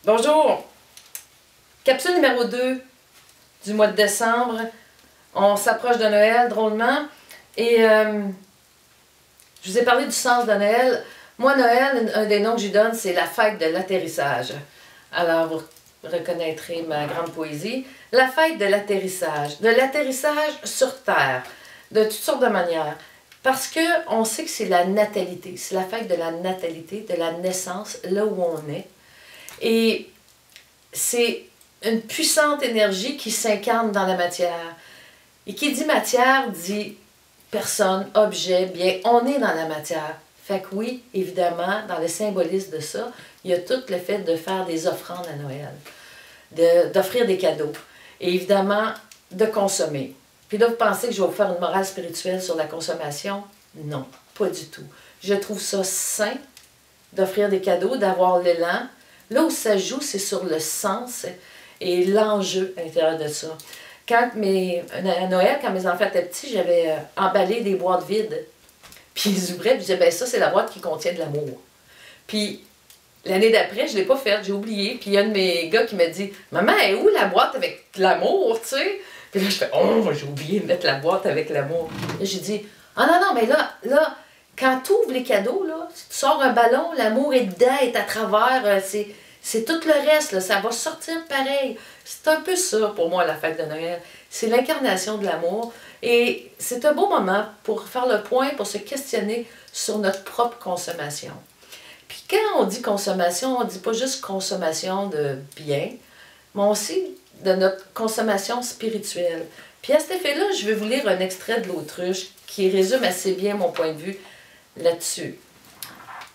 Bonjour! Capsule numéro 2 du mois de décembre. On s'approche de Noël drôlement. Et je vous ai parlé du sens de Noël. Moi, Noël, un des noms que je lui donne, c'est la fête de l'atterrissage. Alors, vous reconnaîtrez ma grande poésie. La fête de l'atterrissage. De l'atterrissage sur Terre. De toutes sortes de manières. Parce qu'on sait que c'est la natalité. C'est la fête de la natalité, de la naissance, là où on est. Et c'est une puissante énergie qui s'incarne dans la matière. Et qui dit matière, dit personne, objet, bien, on est dans la matière. Fait que oui, évidemment, dans le symbolisme de ça, il y a tout le fait de faire des offrandes à Noël, d'offrir des cadeaux, et évidemment, de consommer. Puis là, vous pensez que je vais vous faire une morale spirituelle sur la consommation? Non, pas du tout. Je trouve ça sain d'offrir des cadeaux, d'avoir l'élan. Là où ça joue, c'est sur le sens et l'enjeu à l'intérieur de ça. À Noël, quand mes enfants étaient petits, j'avais emballé des boîtes vides. Puis ils ouvraient, puis je disais, ben ça, c'est la boîte qui contient de l'amour. Puis l'année d'après, je ne l'ai pas faite, j'ai oublié. Puis il y a un de mes gars qui m'a dit, maman, elle est où la boîte avec l'amour, tu sais? Puis là, je fais, oh, j'ai oublié de mettre la boîte avec l'amour. Là, j'ai dit, ah non, non, mais là, quand tu ouvres les cadeaux, là, tu sors un ballon, l'amour est dedans, est à travers, c'est tout le reste, là, ça va sortir pareil. C'est un peu ça pour moi, la fête de Noël. C'est l'incarnation de l'amour. Et c'est un beau moment pour faire le point, pour se questionner sur notre propre consommation. Puis quand on dit consommation, on ne dit pas juste consommation de biens, mais aussi de notre consommation spirituelle. Puis à cet effet-là, je vais vous lire un extrait de l'Autruche qui résume assez bien mon point de vue là-dessus.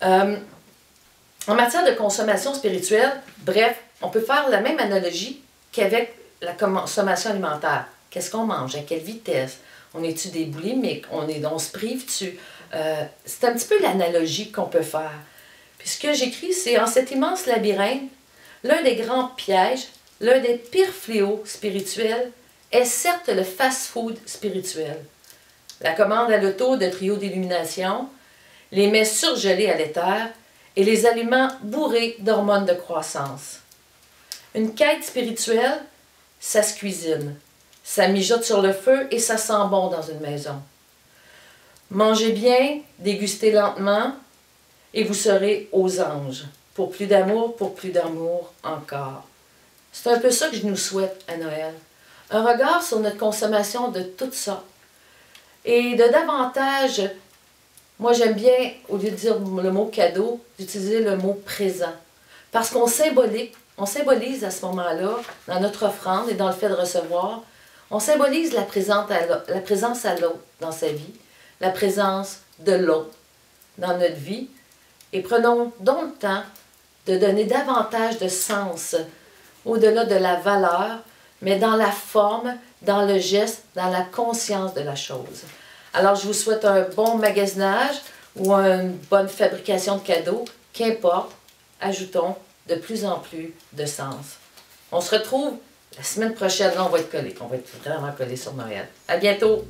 En matière de consommation spirituelle, bref, on peut faire la même analogie qu'avec la consommation alimentaire. Qu'est-ce qu'on mange? À quelle vitesse? On est-tu des boulimiques? On se prive-tu? C'est un petit peu l'analogie qu'on peut faire. Puis ce que j'écris, c'est en cet immense labyrinthe, l'un des grands pièges, l'un des pires fléaux spirituels est certes le fast-food spirituel. La commande à l'auto de trio d'illumination, les mets surgelés à l'éther et les aliments bourrés d'hormones de croissance. Une quête spirituelle, ça se cuisine, ça mijote sur le feu et ça sent bon dans une maison. Mangez bien, dégustez lentement et vous serez aux anges. Pour plus d'amour encore. C'est un peu ça que je nous souhaite à Noël. Un regard sur notre consommation de toutes sortes. Et de davantage, moi j'aime bien, au lieu de dire le mot cadeau, d'utiliser le mot présent. Parce qu'on symbolise à ce moment-là, dans notre offrande et dans le fait de recevoir, on symbolise la présence à l'autre dans sa vie, la présence de l'autre dans notre vie. Et prenons donc le temps de donner davantage de sens au-delà de la valeur, mais dans la forme, dans le geste, dans la conscience de la chose. Alors, je vous souhaite un bon magasinage ou une bonne fabrication de cadeaux, qu'importe, ajoutons de plus en plus de sens. On se retrouve la semaine prochaine, là, on va être collés, on va être vraiment collés sur Noël. À bientôt!